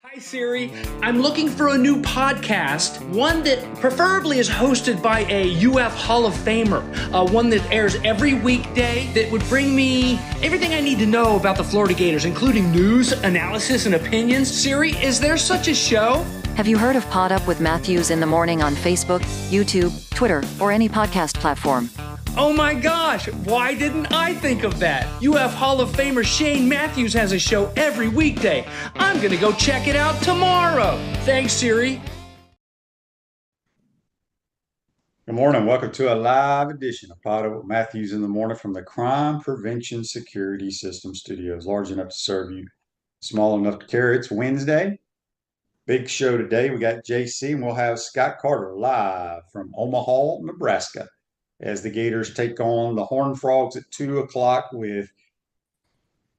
Hi Siri, I'm looking for a new podcast, one that preferably is hosted by a UF Hall of Famer, one that airs every weekday that would bring me everything I need to know about the Florida Gators, including news, analysis, and opinions. Siri, is there such a show? Have you heard of PodUp with Matthews in the morning on Facebook, YouTube, Twitter, or any podcast platform? Oh my gosh, why didn't I think of that? UF Hall of Famer Shane Matthews has a show every weekday. I'm gonna go check it out tomorrow. Thanks, Siri. Good morning. Welcome to a live edition of PodUp with Matthews in the morning from the Crime Prevention Security System Studios. Large enough to serve you, small enough to carry. It's Wednesday. Big show today. We got JC and we'll have Scott Carter live from Omaha, Nebraska, as the Gators take on the Horned Frogs at 2 o'clock with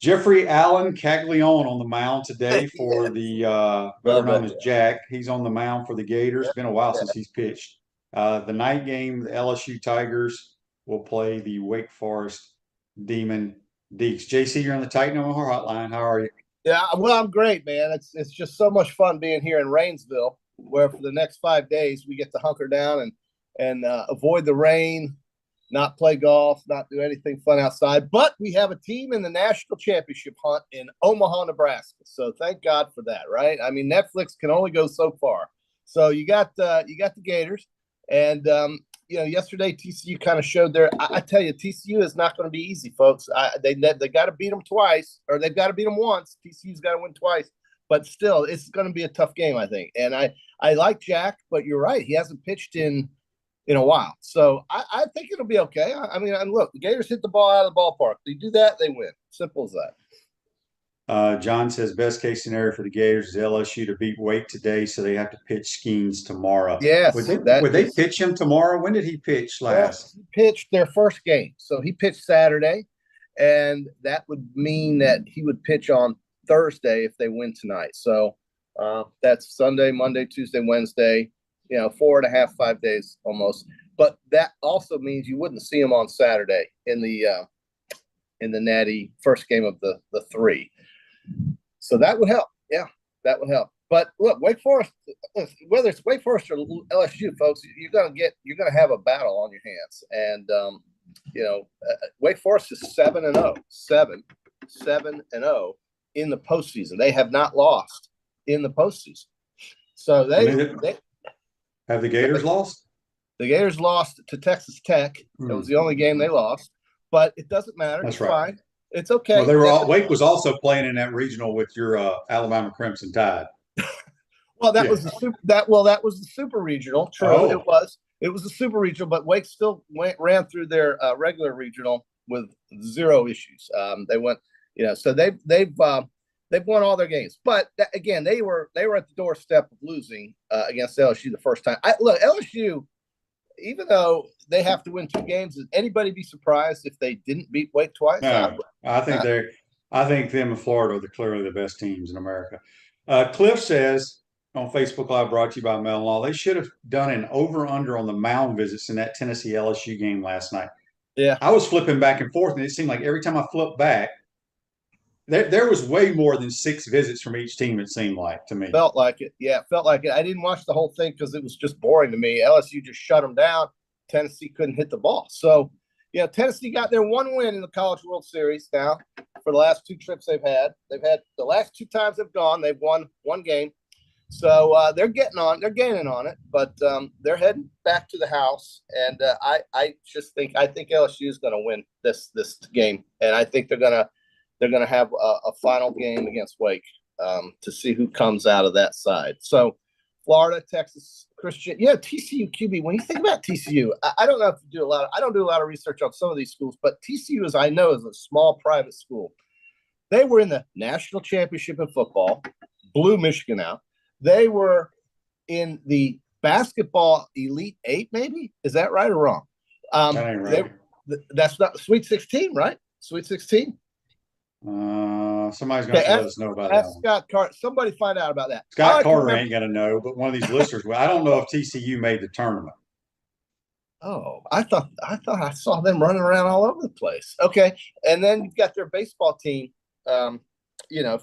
Jeffrey Allen Caglione on the mound today for the better known as Jack. He's on the mound for the Gators. It's been a while since he's pitched. The night game, the LSU Tigers will play the Wake Forest Demon Deacs. JC, you're on the Titan Omaha hotline. How are you? Yeah, well, I'm great, man. It's just so much fun being here in Rainsville, where for the next 5 days we get to hunker down and avoid the rain, not play golf, not do anything fun outside. But we have a team in the national championship hunt in Omaha, Nebraska. So thank God for that, right? I mean, Netflix can only go so far. So you got the Gators, and yesterday TCU kind of showed their. I tell you, TCU is not going to be easy, folks. They got to beat them twice, or they've got to beat them once. TCU's got to win twice. But still, it's going to be a tough game, I think. And I like Jack, but you're right. He hasn't pitched in a while. So I think it'll be okay. I mean, look, the Gators hit the ball out of the ballpark. They do that, they win. Simple as that. John says best case scenario for the Gators is LSU to beat Wake today, so they have to pitch Skeens tomorrow. Yes. Would they pitch him tomorrow? When did he pitch last? He pitched their first game. So he pitched Saturday, and that would mean that he would pitch on Thursday if they win tonight. So that's Sunday, Monday, Tuesday, Wednesday, 4.5, 5 days almost. But that also means you wouldn't see him on Saturday in the Natty first game of the three. So that would help. Yeah, that would help. But look, Wake Forest, whether it's Wake Forest or LSU, folks, you're gonna have a battle on your hands. And Wake Forest is 7-0, 7-0 in the postseason. They have not lost in the postseason. So they have the Gators lost? The Gators lost to Texas Tech. That was the only game they lost. But it doesn't matter. That's it's right. Fine. It's okay. Well, Wake was also playing in that regional with your Alabama Crimson Tide. Well, that was the super regional. True, It was the super regional, but Wake still ran through their regular regional with zero issues. They went, so they've won all their games. But again, they were at the doorstep of losing against LSU the first time. Look, LSU, even though they have to win 2 games, would anybody be surprised if they didn't beat Wake twice? No, I think them and Florida are clearly the best teams in America. Cliff says on Facebook Live, brought to you by Mellon Law, they should have done an over-under on the mound visits in that Tennessee LSU game last night. Yeah, I was flipping back and forth, and it seemed like every time I flipped back, there was way more than 6 visits from each team, it seemed like to me. Felt like it. Yeah, felt like it. I didn't watch the whole thing because it was just boring to me. LSU just shut them down. Tennessee couldn't hit the ball. So, Tennessee got their 1 win in the College World Series now for the last 2 trips they've had. The last 2 times they've gone, they've won 1 game. So they're gaining on it, but they're heading back to the house. And I think LSU is going to win this game, and I think they're going to have a final game against Wake to see who comes out of that side. So Florida, Texas, Christian, TCU QB. When you think about TCU, I don't know if you do I don't do a lot of research on some of these schools, but TCU, as I know, is a small private school. They were in the national championship in football, blew Michigan out. They were in the basketball Elite 8, maybe? Is that right or wrong? That ain't right. That's not Sweet 16, right? Sweet 16? Somebody's going to let us know about that. Scott Carter. Somebody find out about that. Scott Carter ain't going to know, but one of these listeners will. I don't know if TCU made the tournament. Oh, I thought I saw them running around all over the place. Okay, and then you've got their baseball team.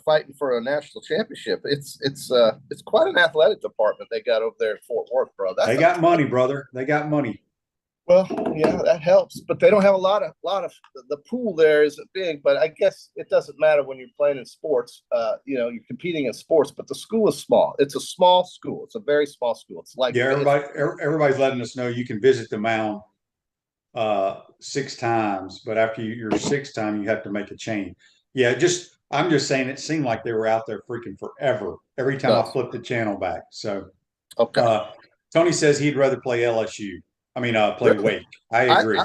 fighting for a national championship. It's quite an athletic department they got over there in Fort Worth, bro. They got money, brother. They got money. Well, yeah, that helps, but they don't have a lot of the pool there isn't big, but I guess it doesn't matter when you're playing in sports. You're competing in sports, but the school is small. It's a small school. It's a very small school. It's like everybody's letting us know you can visit the mound 6 times, but after your 6th time, you have to make a change. Yeah, I'm just saying it seemed like they were out there freaking forever every time I flipped the channel back. So, okay. Tony says he'd rather play LSU. I mean, play Wake. I agree.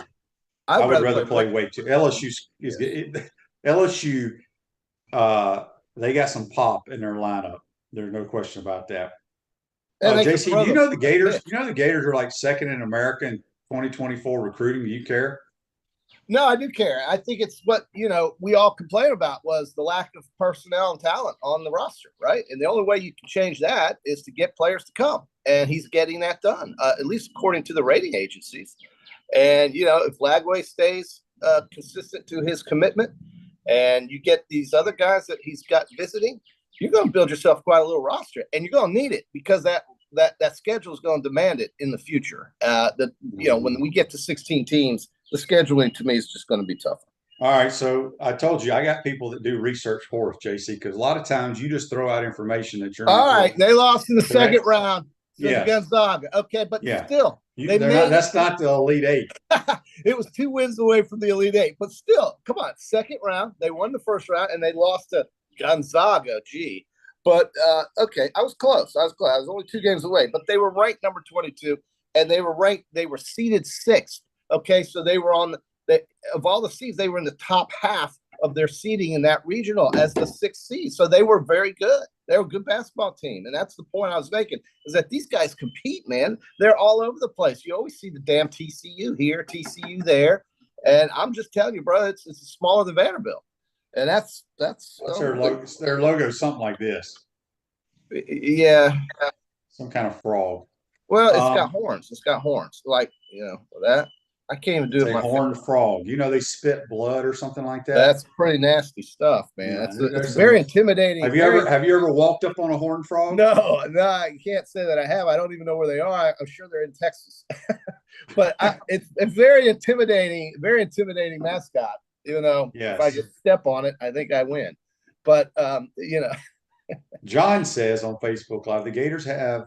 I would rather play Wake too. LSU is LSU. They got some pop in their lineup. There's no question about that. JC, do you know the Gators? You know the Gators are like 2nd in America in 2024 recruiting. Do you care? No, I do care. I think it's what we all complain about was the lack of personnel and talent on the roster, right? And the only way you can change that is to get players to come, and he's getting that done, at least according to the rating agencies. And if Lagway stays consistent to his commitment, and you get these other guys that he's got visiting, you're going to build yourself quite a little roster, and you're going to need it because that schedule is going to demand it in the future. When we get to 16 teams. The scheduling to me is just going to be tougher. All right. So I told you, I got people that do research for us, JC, because a lot of times you just throw out information that you're all right. They lost in the second round. Yeah. Gonzaga. Okay. But still, that's not the Elite 8. It was 2 wins away from the Elite 8. But still, come on. Second round. They won the first round and they lost to Gonzaga. Gee. But, okay. I was close. I was only 2 games away. But they were ranked number 22. And they were seeded 6th. Okay, so they were of all the seeds, they were in the top half of their seeding in that regional as the 6th seed. So they were very good. They were a good basketball team. And that's the point I was making, is that these guys compete, man. They're all over the place. You always see the damn TCU here, TCU there. And I'm just telling you, bro, it's smaller than Vanderbilt. And that's their logo. Their logo is something like this. Yeah. Some kind of frog. Well, it's got horns. It's got horns. Like, that. I can't even do it. A horned frog. They spit blood or something like that. That's pretty nasty stuff, man. It's very intimidating. Have you ever walked up on a horned frog? No, I can't say that I have. I don't even know where they are. I'm sure they're in Texas. But it's very intimidating mascot. Even though if I just step on it, I think I win. But John says on Facebook Live, the Gators have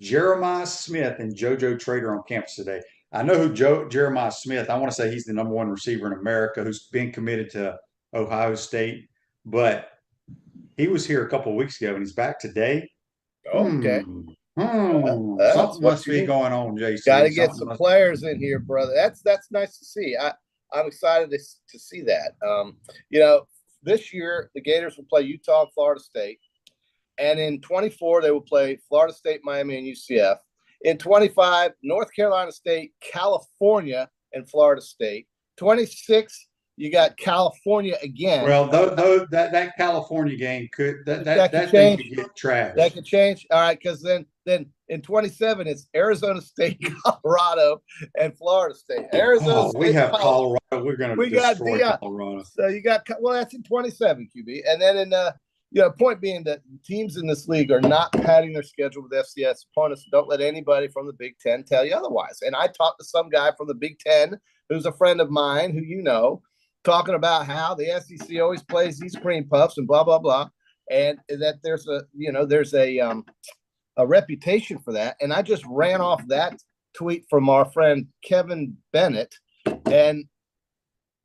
Jeremiah Smith and JoJo Trader on campus today. I know who Jeremiah Smith. I want to say he's the number 1 receiver in America who's been committed to Ohio State, but he was here a couple of weeks ago and he's back today. Okay. Something must be going on, JC. Got to get some players in here, brother. That's nice to see. I'm excited to see that. This year the Gators will play Utah and Florida State, and in 24 they will play Florida State, Miami, and UCF. In 25, North Carolina State, California, and Florida State. 26, you got California again. Well, that California game could thing could get trashed. That could change. All right, because then in 27, it's Arizona State, Colorado, and Florida State. Arizona State. We have Colorado. We're going to destroy Colorado. So you got that's in 27, QB, and then in point being that teams in this league are not padding their schedule with FCS opponents. Don't let anybody from the Big Ten tell you otherwise. And I talked to some guy from the Big Ten who's a friend of mine who talking about how the SEC always plays these cream puffs and blah, blah, blah. And that there's a reputation for that. And I just ran off that tweet from our friend Kevin Bennett, and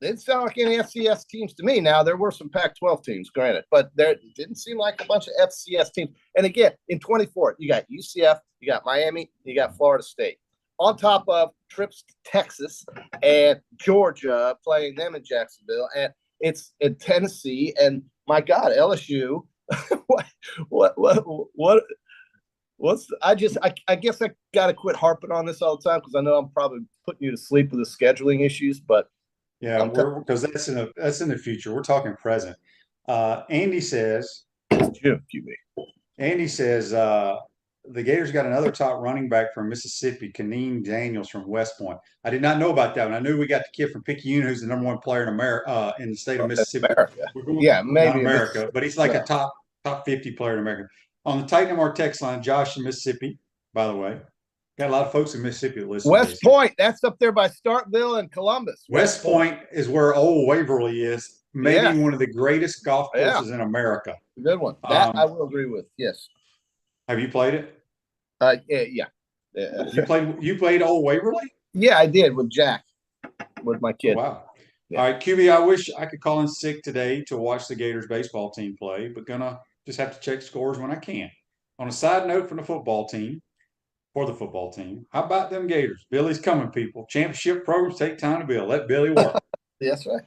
it didn't sound like any FCS teams to me. Now, there were some Pac-12 teams, granted, but there didn't seem like a bunch of FCS teams. And again, in 24, you got UCF, you got Miami, you got Florida State. On top of trips to Texas and Georgia, playing them in Jacksonville, and it's in Tennessee, and my God, LSU. I guess I got to quit harping on this all the time because I know I'm probably putting you to sleep with the scheduling issues, but. Yeah, because that's in the future. We're talking present. Andy says, Jim, QB. Andy says the Gators got another top running back from Mississippi, Kaneen Daniels from West Point. I did not know about that one. I knew we got the kid from Picayune, who's the #1 player in America, in the state of Mississippi. America. Yeah, not maybe America, but he's like no. a top 50 player in America. On the Titan MR text line, Josh in Mississippi, by the way. Got a lot of folks in Mississippi that listen. West Point, that's up there by Starkville and Columbus. West Point is where Old Waverly is. Maybe one of the greatest golf courses in America. Good one. That I will agree with. Yes. Have you played it? Yeah. You played Old Waverly? Yeah, I did with Jack, with my kid. Oh, wow. Yeah. All right, QB, I wish I could call in sick today to watch the Gators baseball team play, but gonna just have to check scores when I can. On a side note for the football team, how about them Gators? Billy's coming, people. Championship programs take time to build. Let Billy work. That's right.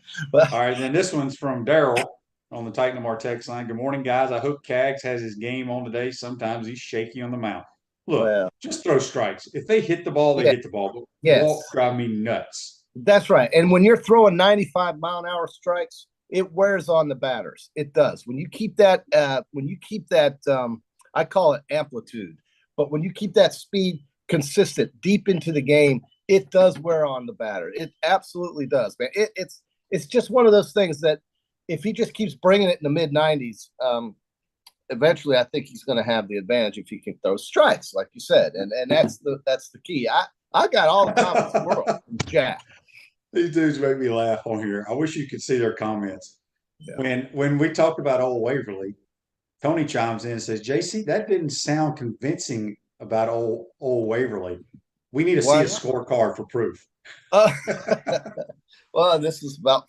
All right, then this one's from Daryl on the Titan MR text line. Good morning, guys. I hope Cags has his game on today. Sometimes he's shaky on the mound. Look, just throw strikes. If they hit the ball, they hit the ball. But walk drive me nuts. That's right. And when you're throwing 95-mile-an-hour strikes, it wears on the batters. It does. When you keep that, I call it amplitude. But when you keep that speed consistent deep into the game, it does wear on the batter. It absolutely does, man. It's just one of those things that if he just keeps bringing it in the mid-90s, eventually I think he's going to have the advantage if he can throw strikes, like you said, and that's the key. I got all the confidence in the world from Jack. These dudes make me laugh on here. I wish you could see their comments. Yeah. When we talked about Old Waverly, Tony chimes in and says, JC, that didn't sound convincing about old Waverly. We need to see a scorecard for proof. Well, this is about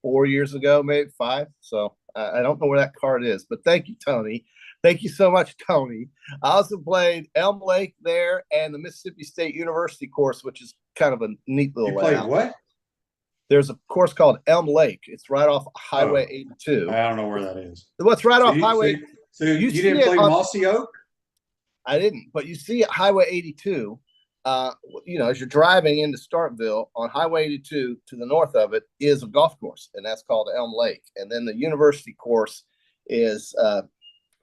4 years ago, maybe 5. So I don't know where that card is, but thank you, Tony. Thank you so much, Tony. I also played Elm Lake there and the Mississippi State University course, which is kind of a neat little layout. You played what? There's a course called Elm Lake. It's right off Highway 82. I don't know where that is. What's right off Highway? So you didn't play Mossy Oak? I didn't, but you see Highway 82. As you're driving into Starkville on Highway 82 to the north of it is a golf course, and that's called Elm Lake. And then the university course is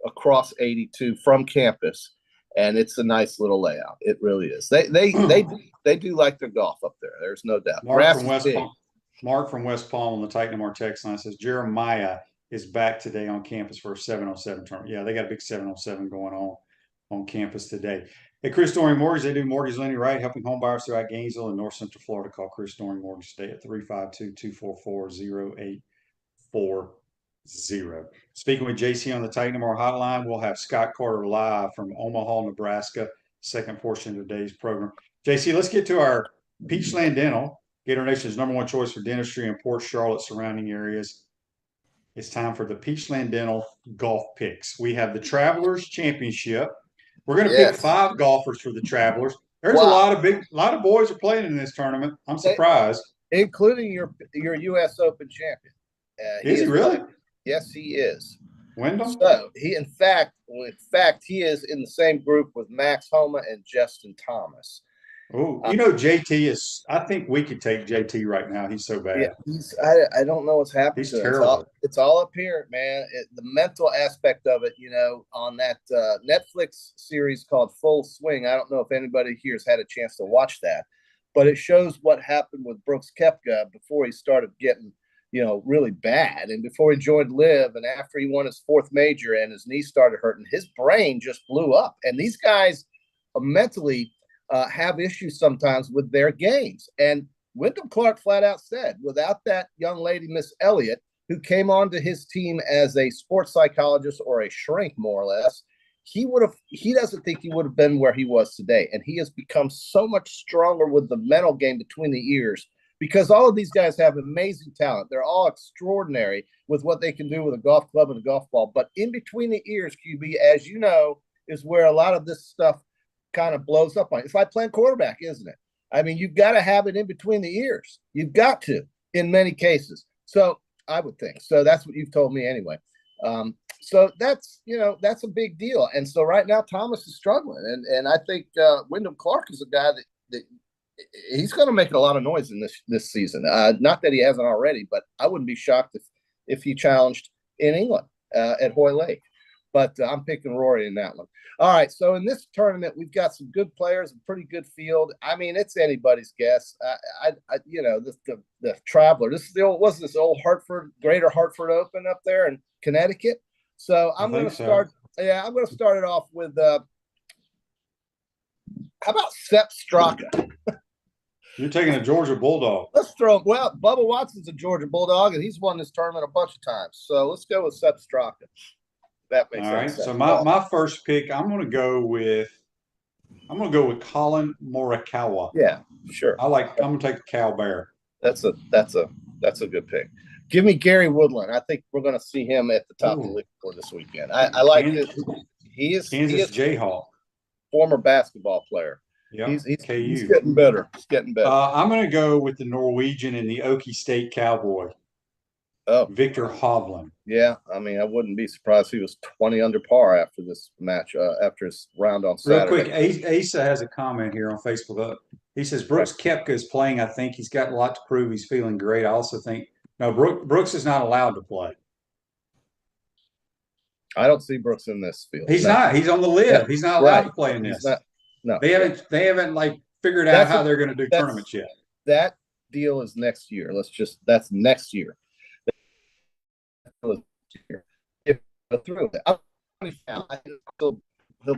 across 82 from campus, and it's a nice little layout. It really is. They do like their golf up there. There's no doubt. Mark from West Palm on the Titan MR text line says Jeremiah is back today on campus for a 707 tournament. Yeah, they got a big 707 going on campus today. Hey, Chris Doring Mortgage, they do mortgage lending right, helping home buyers throughout Gainesville and North Central Florida. Call Chris Doring Mortgage today at 352-244-0840. Speaking with JC on the Titan MR hotline, we'll have Scott Carter live from Omaha, Nebraska, second portion of today's program. JC, let's get to our Peachland Dental, Gator Nation's #1 choice for dentistry in Port Charlotte surrounding areas. It's time for the Peachland Dental golf picks. We have the Travelers Championship. We're going to pick 5 golfers for the Travelers. There's a lot of boys are playing in this tournament. I'm surprised, including your U.S. Open champion. Is he really? Yes, he is. Wyndham? So in fact, he is in the same group with Max Homa and Justin Thomas. Oh, JT is. I think we could take JT right now. He's so bad. Yeah, I don't know what's happening. He's terrible. It's all apparent, man. The mental aspect of it, on that Netflix series called Full Swing. I don't know if anybody here has had a chance to watch that, but it shows what happened with Brooks Koepka before he started getting, really bad, and before he joined Liv, and after he won his 4th major and his knee started hurting, his brain just blew up. And these guys mentally have issues sometimes with their games. And Wyndham Clark flat out said, without that young lady, Miss Elliott, who came onto his team as a sports psychologist or a shrink, more or less, he doesn't think he would have been where he was today. And he has become so much stronger with the mental game between the ears, because all of these guys have amazing talent. They're all extraordinary with what they can do with a golf club and a golf ball. But in between the ears, QB, as you know, is where a lot of this stuff kind of blows up on. It's like playing quarterback, isn't it? I mean, you've got to have it in between the ears. You've got to, in many cases. So I would think. So that's what you've told me anyway. So that's a big deal. And so right now Thomas is struggling, and I think Wyndham Clark is a guy that he's going to make a lot of noise in this season. Not that he hasn't already, but I wouldn't be shocked if he challenged in England at Hoy Lake. but I'm picking Rory in that one. All right, so in this tournament, we've got some good players, a pretty good field. I mean, it's anybody's guess. The Traveler. This is wasn't this old Greater Hartford Open up there in Connecticut. So I'm going to start. Yeah, I'm going to start it off with. How about Sepp Straka? You're taking a Georgia Bulldog. Let's throw. Well, Bubba Watson's a Georgia Bulldog, and he's won this tournament a bunch of times. So let's go with Sepp Straka. That makes sense. So my first pick, I'm going to go with Colin Morikawa. Yeah, sure. I'm going to take the Cal Bear. That's a good pick. Give me Gary Woodland. I think we're going to see him at the top of the league for this weekend. I like it. He is Jayhawk, former basketball player. Yeah, he's getting better. He's getting better. I'm going to go with the Norwegian and the Okie State Cowboy. Oh, Victor Hovland. Yeah, I mean, I wouldn't be surprised if he was 20 under par after this match, after his round on Saturday. Real quick, Asa has a comment here on Facebook. He says, Brooks Koepka is playing. I think he's got a lot to prove. He's feeling great. I also think, no, Brooks is not allowed to play. I don't see Brooks in this field. He's not. He's on the list. Yeah. He's not allowed to play in this. No. They haven't like figured out how they're going to do tournaments yet. That deal is next year. That's next year. Through he'll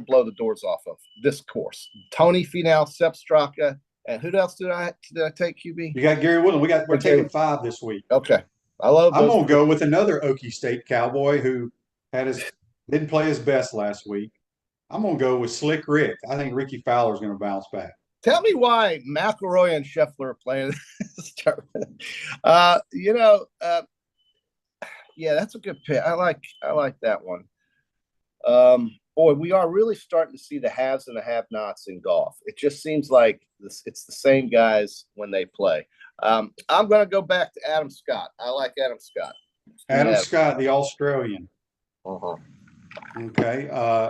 blow the doors off of this course. Tony Finau, Sepp Straka, and who else did I take, QB? You got Gary Woodland. We're taking 5 this week. Okay, I'm gonna go with another Okie State Cowboy who didn't play his best last week. I'm gonna go with Slick Rick. I think Ricky Fowler's gonna bounce back. Tell me why McIlroy and Scheffler are playing this tournament. Yeah, that's a good pick. I like that one. Boy, we are really starting to see the haves and the have-nots in golf. It just seems like it's the same guys when they play. I'm going to go back to Adam Scott. I like Adam Scott. Adam Scott, the Australian. Uh-huh. Okay.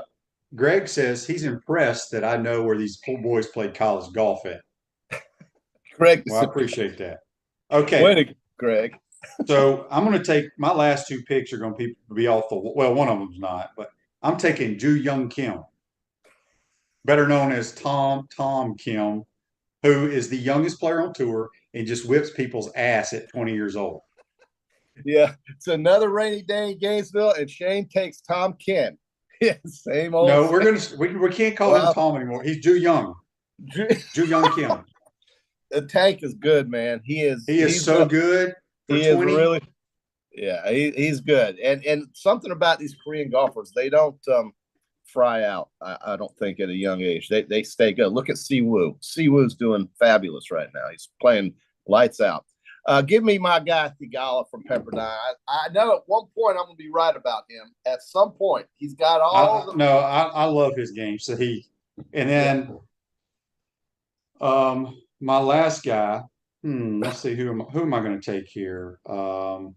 Greg says he's impressed that I know where these poor boys played college golf at. Greg, well, I appreciate that. Okay. Way to go, Greg. So I'm going to take my last 2 picks are going to be off the well. One of them's not, but I'm taking Ju Young Kim, better known as Tom Kim, who is the youngest player on tour and just whips people's ass at 20 years old. Yeah, it's another rainy day in Gainesville, and Shane takes Tom Kim. Yeah, same old. No, we can't call him Tom anymore. He's Ju Young. Ju Young Kim. The tank is good, man. He's so good. He is really, yeah, he's good. And something about these Korean golfers, they don't fry out, I don't think, at a young age. They stay good. Look at Siwoo. Siwoo's doing fabulous right now. He's playing lights out. Give me my guy, Thigala from Pepperdine. I know at one point I'm going to be right about him. At some point, he's got all the – No, I love his game. So and then my last guy – let's see who am I going to take here? I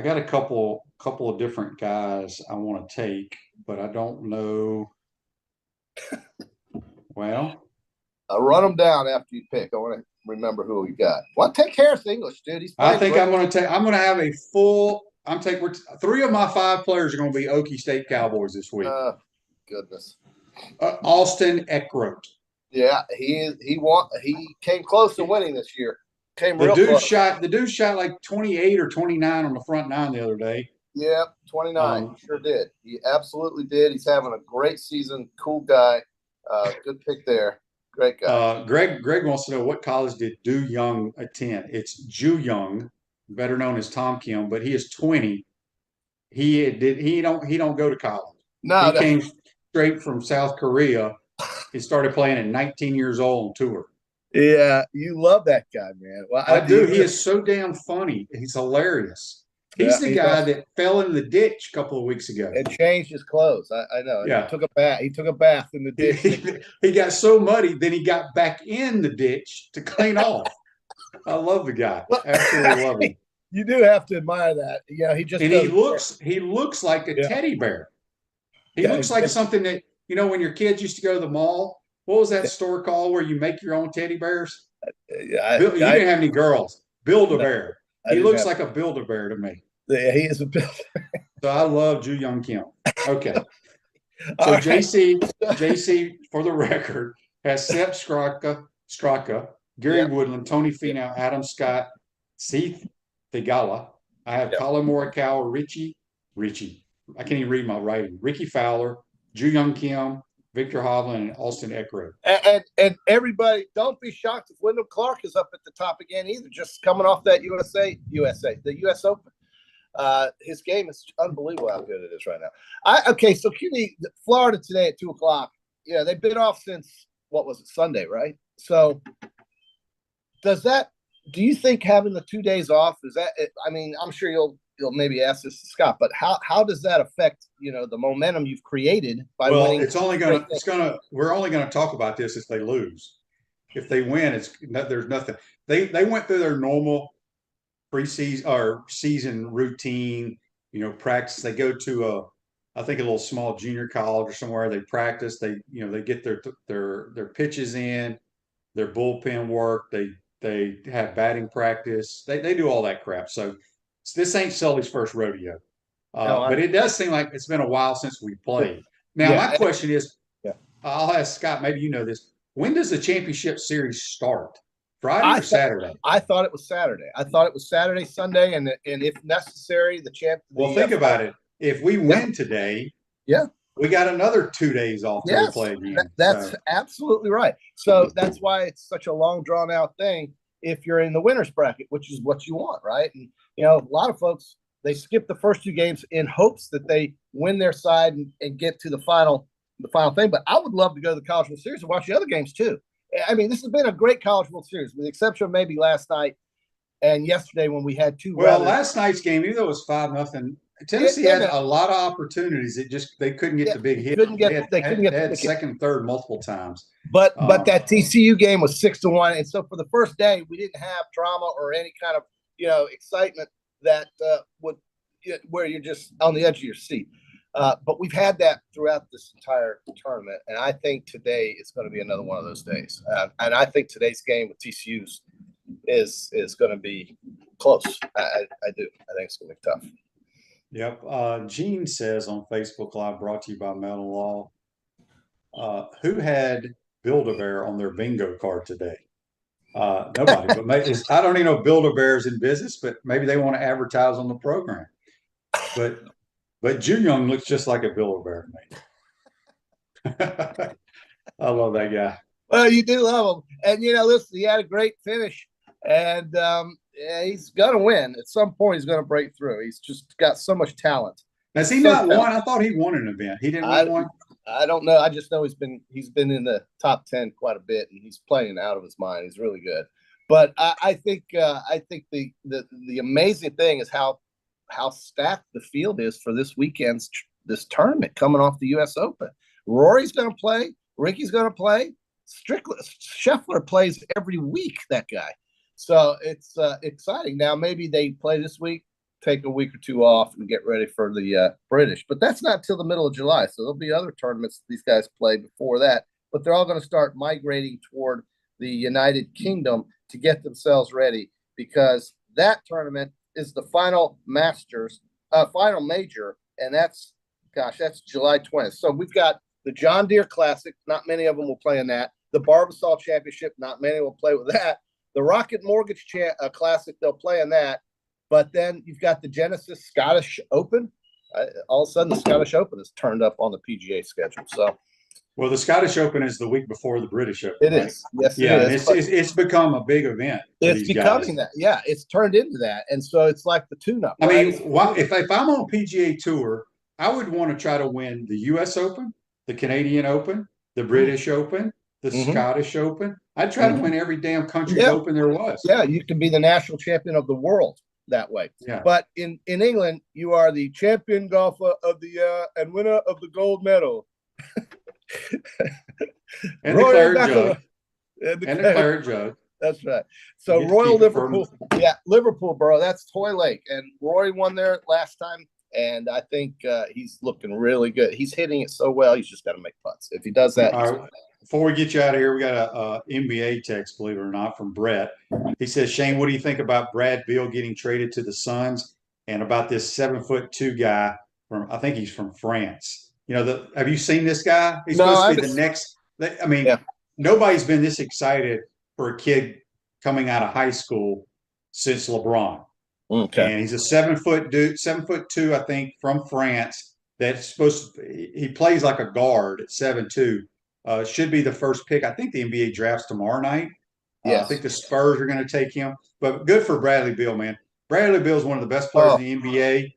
got a couple of different guys I want to take, but I don't know. Well, I'll run them down after you pick. I want to remember who we got. Well, take Harris English, dude. I'm going to have a full. 3 of my 5 players are going to be Okie State Cowboys this week. Goodness. Austin Eckroat. Yeah, he came close to winning this year. The dude shot like 28 or 29 on the front 9 the other day. Yeah, 29. He sure did. He absolutely did. He's having a great season. Cool guy. Good pick there. Great guy. Greg wants to know, what college did Du Young attend? It's Ju Young, better known as Tom Kim, but he is 20. He don't go to college. No, he came straight from South Korea. He started playing at 19 years old on tour. Yeah, you love that guy, man. Well, I do. He is so damn funny. He's hilarious. He's the guy that fell in the ditch a couple of weeks ago and changed his clothes. I know. Yeah. He took a bath in the ditch. He got so muddy, then he got back in the ditch to clean off. I love the guy. Absolutely love him. You do have to admire that. Yeah, he looks like a teddy bear. He looks like something that, when your kids used to go to the mall, what was that store called where you make your own teddy bears? You didn't have any girls. Build-A-Bear. He looks like a Build-A-Bear to me. Yeah, he is a Build-A-Bear. So I love Ju Young Kim. Okay. All So right. JC, for the record, has Sepp Straka, Gary Yep. Woodland, Tony Finau, Adam Scott, Seth Thigala. I have Yep. Colin Morikawa, Richie. I can't even read my writing. Ricky Fowler, Ju Young Kim, Victor Hovland, and Austin Eckroyd. And everybody, don't be shocked if Wyndham Clark is up at the top again either. Just coming off that the U.S. Open. His game is unbelievable how good it is right now. So CUNY, Florida today at 2:00. Yeah, they've been off since what was it, Sunday, right? So do you think having the 2 days off I mean, I'm sure you'll maybe ask this to Scott, but how does that affect the momentum you've created by winning? We're only gonna talk about this if they lose. If they win, there's nothing. They went through their normal preseason or season routine, practice. They go to I think a little small junior college or somewhere. They practice. They get their pitches in, their bullpen work. They have batting practice. They do all that crap. So this ain't Sully's first rodeo. But it does seem like it's been a while since we played. Now, my question is, I'll ask Scott, maybe you know this. When does the championship series start? Friday or Saturday? I thought it was Saturday. I thought it was Saturday, Sunday, and if necessary, the champ. Well, think about it. If we win today, we got another 2 days off to play again. That's absolutely right. So that's why it's such a long, drawn out thing. If you're in the winner's bracket, which is what you want, right? And a lot of folks, they skip the first 2 games in hopes that they win their side and get to the final thing. But I would love to go to the College World Series and watch the other games too. I mean, this has been a great College World Series, with the exception of maybe last night and yesterday when we had two. Well, last night's game, even though it was 5-0, Tennessee had a lot of opportunities. They couldn't get the big hit. They had second, third multiple times. But that TCU game was 6-1, and so for the first day, we didn't have drama or any kind of excitement that where you're just on the edge of your seat. But we've had that throughout this entire tournament, and I think today is going to be another one of those days. And I think today's game with TCU's is going to be close. I do. I think it's going to be tough. Yep. Gene says on Facebook Live, brought to you by Metal Law, who had Build-A-Bear on their bingo card today? Nobody. But maybe, I don't even know if Build-A-Bear's in business, but maybe they want to advertise on the program. But Ju Young looks just like a Build-A-Bear to me. I love that guy. Well, you do love him. And, listen, he had a great finish. And he's going to win. At some point, he's going to break through. He's just got so much talent. Has he not won? I thought he won an event. He didn't win one? I don't know. I just know he's been in the top 10 quite a bit, and he's playing out of his mind. He's really good. But I think the amazing thing is how stacked the field is for this weekend's tournament coming off the U.S. Open. Rory's going to play. Ricky's going to play. Scheffler plays every week, that guy. So it's exciting. Now, maybe they play this week, take a week or two off, and get ready for the British. But that's not till the middle of July. So there'll be other tournaments these guys play before that. But they're all going to start migrating toward the United Kingdom to get themselves ready, because that tournament is the final final major, and that's July 20th. So we've got the John Deere Classic. Not many of them will play in that. The Barbasol Championship. Not many will play with that. The Rocket Mortgage Classic, they'll play in that. But then you've got the Genesis Scottish Open. All of a sudden, the Scottish Open is turned up on the PGA schedule. So, well, the Scottish Open is the week before the British Open. It is. Yes, it is. It's become a big event. It's becoming that. Yeah, it's turned into that, and so it's like the tune-up. I mean, if I'm on PGA Tour, I would want to try to win the U.S. Open, the Canadian Open, the British Open, the Scottish Open. I'd try to win every damn country open there was. Yeah, you can be the national champion of the world that way. Yeah. But in England, you are the champion golfer of the year and winner of the gold medal. And the claret jug. That's right. So Royal Liverpool. Yeah, Liverpool, bro. That's Toy Lake. And Rory won there last time. And I think he's looking really good. He's hitting it so well. He's just got to make putts. If he does that. All right. Before we get you out of here, we got a NBA text, believe it or not, from Brett. He says, Shane, what do you think about Brad Beal getting traded to the Suns and about this 7'2" guy I think he's from France. Have you seen this guy? He's No, supposed to I be the haven't. next. Nobody's been this excited for a kid coming out of high school since LeBron. Okay. And he's a 7-foot dude, 7'2", I think, from France. That's supposed to. He plays like a guard at 7'2". Should be the first pick. I think the NBA drafts tomorrow night. I Yes. think the Spurs are going to take him. But good for Bradley Beal, man. Bradley Beal is one of the best players in the NBA.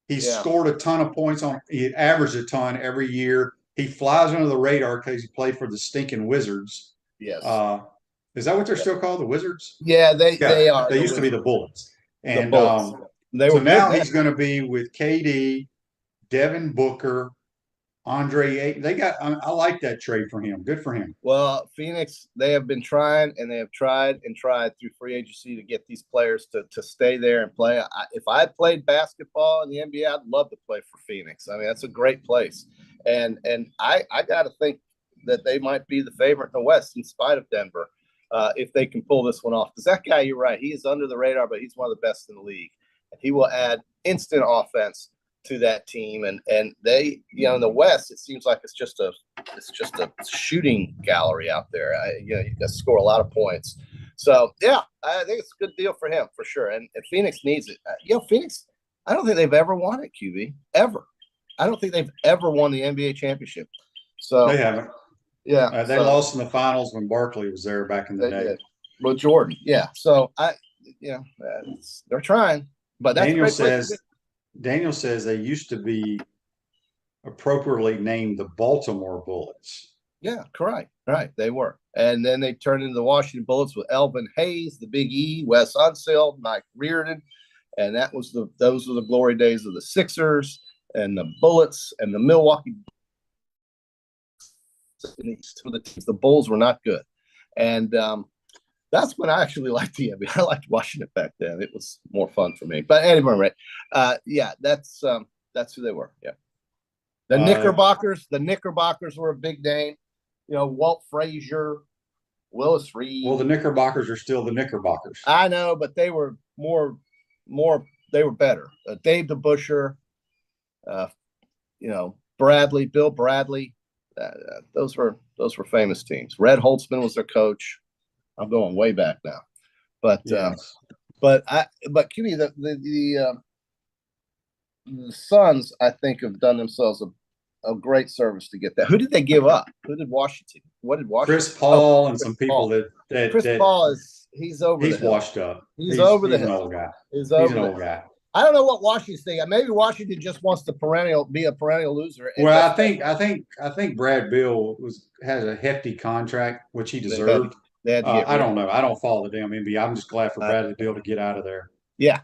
He's scored a ton of points he averaged a ton every year. He flies under the radar because he played for the stinking Wizards. Yes. Is that what they're still called, the Wizards? Yeah, they are. They used to be the Bullets. And they were now good he's going to be with KD, Devin Booker, Andre Ayton. I like that trade for him. Good for him. Well, Phoenix, they have been trying, and they have tried and tried through free agency to get these players to stay there and play. If I had played basketball in the NBA, I'd love to play for Phoenix. I mean, that's a great place. And I got to think that they might be the favorite in the West in spite of Denver if they can pull this one off. Because that guy, you're right, he is under the radar, but he's one of the best in the league. And he will add instant offense to that team, and they, in the West, it seems like it's just a shooting gallery out there. You got to score a lot of points. So yeah, I think it's a good deal for him for sure. And Phoenix needs it. Phoenix, I don't think they've ever won it, QB, ever. I don't think they've ever won the NBA championship. So they haven't. Yeah, they lost in the finals when Barkley was there back in the day. With Jordan, yeah. So they're trying, but that's Daniel says they used to be appropriately named the Baltimore Bullets. Yeah, correct. Right, they were. And then they turned into the Washington Bullets with Elvin Hayes, the Big E, Wes Unseld, Mike Reardon. And those were the glory days of the Sixers and the Bullets and the Milwaukee. The Bulls were not good. And that's when I actually liked the NBA. I liked watching it back then. It was more fun for me. But anyway, that's who they were. Yeah. The Knickerbockers were a big name. Walt Frazier, Willis Reed. Well, the Knickerbockers are still the Knickerbockers. I know, but they were more. They were better. Dave DeBusschere, Bill Bradley. Those were famous teams. Red Holtzman was their coach. I'm going way back now, but yes. but QB, the Suns, I think, have done themselves a great service to get that. Who did they give up? Who did Washington? What did Washington? Chris Paul and some people that Chris Paul he's over. He's washed up. He's over the hill. He's an old guy. He's an old guy. I don't know what Washington's thinking. Maybe Washington just wants to be a perennial loser. Well, I think Brad Beal has a hefty contract, which he deserved. I don't know. I don't follow the damn NBA. I'm just glad for Bradley Beal to get out of there. Yeah,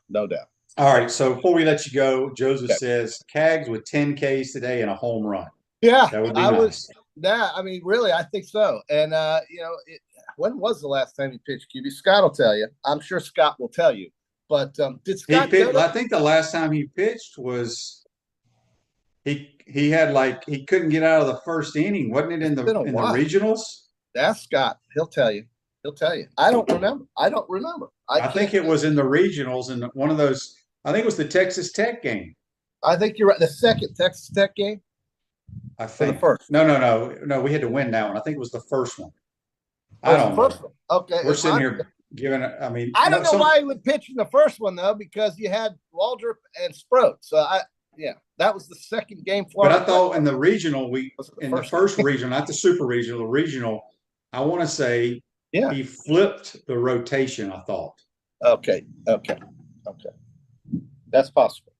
no doubt. All right. So before we let you go, Joseph says Cags with 10 Ks today and a home run. Yeah, that would be nice. I mean, really, I think so. And when was the last time he pitched, QB? Scott will tell you. I'm sure Scott will tell you. But did Scott? I think the last time he pitched was he had he couldn't get out of the first inning, wasn't it? In the regionals. That's Scott. He'll tell you. I don't remember. I think it was in the regionals in one of those. I think it was the Texas Tech game. I think you're right. The second Texas Tech game. I think the first. No. We had to win that one. I think it was the first one. I don't know. One. Okay. We're sitting here giving. I don't know why he would pitch in the first one though, because you had Waldrop and Sproat. So that was the second game. But I thought in the regional, the first regional, not the super regional, the regional. I want to say he flipped the rotation. I thought. Okay. That's possible.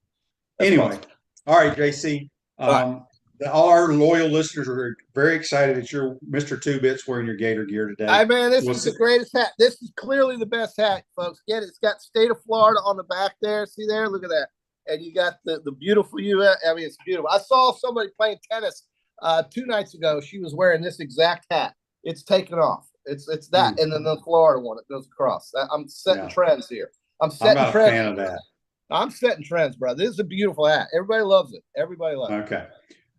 Anyway, all right, JC. All our loyal listeners are very excited that you're Mr. Two Bits wearing your Gator gear today. This is the greatest hat. This is clearly the best hat, folks. Get it. It's got state of Florida on the back there. See there? Look at that. And you got the beautiful U.S. I mean, it's beautiful. I saw somebody playing tennis 2 nights ago. She was wearing this exact hat. It's taken off. It's that, and then the Florida one. It goes across. I'm setting trends here. I'm not trends. A fan of that. I'm setting trends, bro. This is a beautiful hat. Everybody loves it. Okay.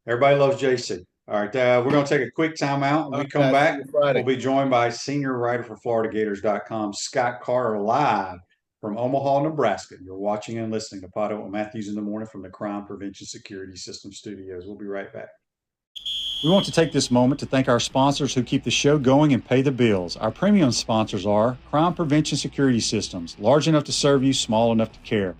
Everybody loves JC. All right. We're going to take a quick timeout. When we come back, we'll be joined by senior writer for FloridaGators.com, Scott Carter, live from Omaha, Nebraska. You're watching and listening to PodUp with Matthews in the Morning from the Crime Prevention Security System Studios. We'll be right back. We want to take this moment to thank our sponsors who keep the show going and pay the bills. Our premium sponsors are Crime Prevention Security Systems, large enough to serve you, small enough to care.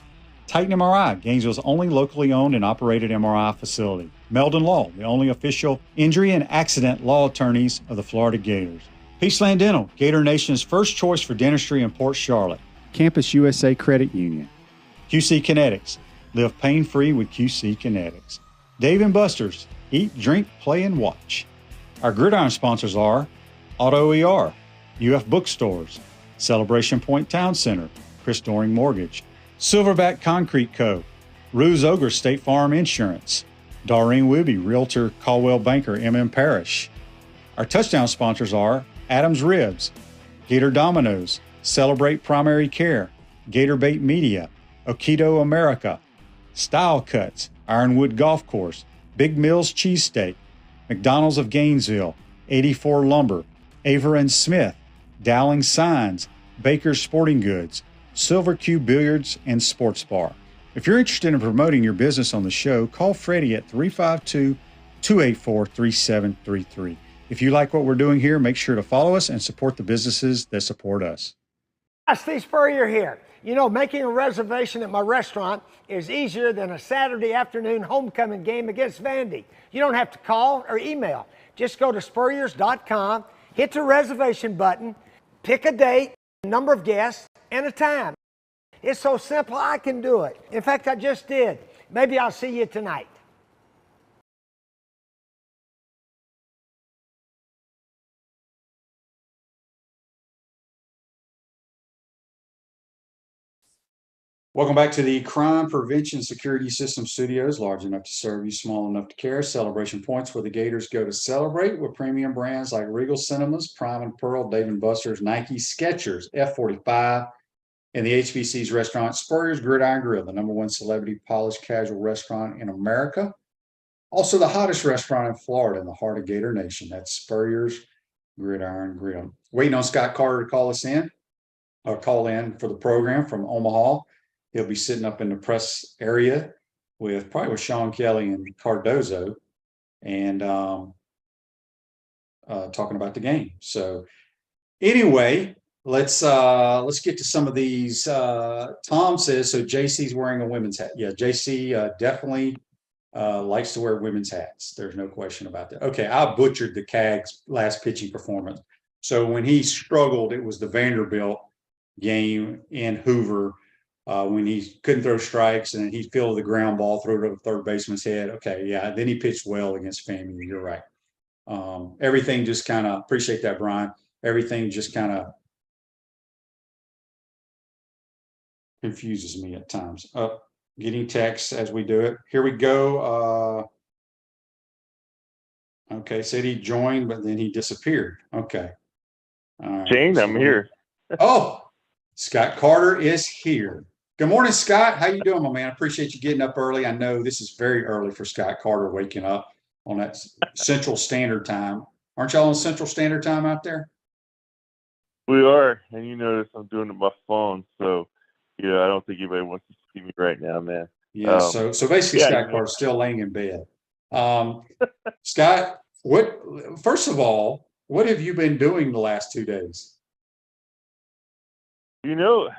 Titan MRI, Gainesville's only locally owned and operated MRI facility. Meldon Law, the only official injury and accident law attorneys of the Florida Gators. Peaceland Dental, Gator Nation's first choice for dentistry in Port Charlotte. Campus USA Credit Union. QC Kinetics, live pain-free with QC Kinetics. Dave & Buster's, eat, drink, play, and watch. Our gridiron sponsors are Auto ER, UF Bookstores, Celebration Point Town Center, Chris Doring Mortgage, Silverback Concrete Co., Ruse Ogre State Farm Insurance, Doreen Wibby, Realtor Caldwell Banker, MM Parish. Our touchdown sponsors are Adams Ribs, Gator Dominoes, Celebrate Primary Care, Gator Bait Media, Okido America, Style Cuts, Ironwood Golf Course, Big Mills Cheesesteak, McDonald's of Gainesville, 84 Lumber, Aver and Smith, Dowling Signs, Baker's Sporting Goods, Silver Cube Billiards and Sports Bar. If you're interested in promoting your business on the show, call Freddie at 352-284-3733. If you like what we're doing here, make sure to follow us and support the businesses that support us. Steve Spurrier here. You know, making a reservation at my restaurant is easier than a Saturday afternoon homecoming game against Vandy. You don't have to call or email. Just go to spurriers.com, hit the reservation button, pick a date, a number of guests, and a time. It's so simple, I can do it. In fact, I just did. Maybe I'll see you tonight. Welcome back to the Crime Prevention Security System Studios, large enough to serve you, small enough to care. Celebration points where the Gators go to celebrate with premium brands like Regal Cinemas, Prime and Pearl, Dave & Buster's, Nike, Skechers, F45, and the HBC's restaurant, Spurrier's Gridiron Grill, the #1 celebrity polished casual restaurant in America. Also the hottest restaurant in Florida in the heart of Gator Nation. That's Spurrier's Gridiron Grill. Waiting on Scott Carter to call in for the program from Omaha. He'll be sitting up in the press area with Sean Kelly and Cardozo and talking about the game. So anyway, let's get to some of these. Tom says, so JC's wearing a women's hat. Yeah, JC definitely likes to wear women's hats. There's no question about that. Okay, I butchered the CAG's last pitching performance. So when he struggled, it was the Vanderbilt game in Hoover. When he couldn't throw strikes and he'd field the ground ball, throw it over third baseman's head. Okay, yeah. Then he pitched well against FAMU. You're right. Everything just kind of, appreciate that, Brian. Everything just kind of confuses me at times. Getting texts as we do it. Here we go. Okay, said he joined, but then he disappeared. Okay. All right. Shane, I'm here. Oh, Scott Carter is here. Good morning, Scott. How you doing, my man? I appreciate you getting up early. I know this is very early for Scott Carter waking up on that Central Standard Time. Aren't y'all on Central Standard Time out there? We are, and you notice I'm doing it on my phone, so yeah, I don't think anybody wants to see me right now, man. Yeah. So basically, Scott Carter's still laying in bed. Scott, first of all, what have you been doing the last 2 days? You know,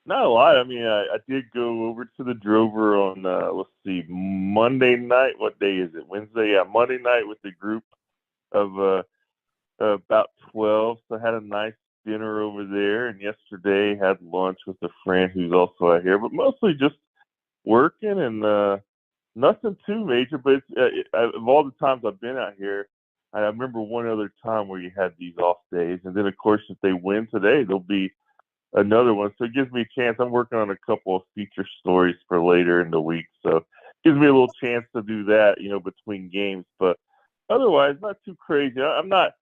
not a lot. I mean, I did go over to the Drover on, let's see, Monday night. What day is it? Wednesday? Yeah, Monday night with a group of about 12. So I had a nice dinner over there. And yesterday had lunch with a friend who's also out here. But mostly just working and nothing too major. But of all the times I've been out here, I remember one other time where you had these off days. And then, of course, if they win today, there'll be another one. So it gives me a chance. I'm working on a couple of feature stories for later in the week. So it gives me a little chance to do that, between games. But otherwise, not too crazy. I'm not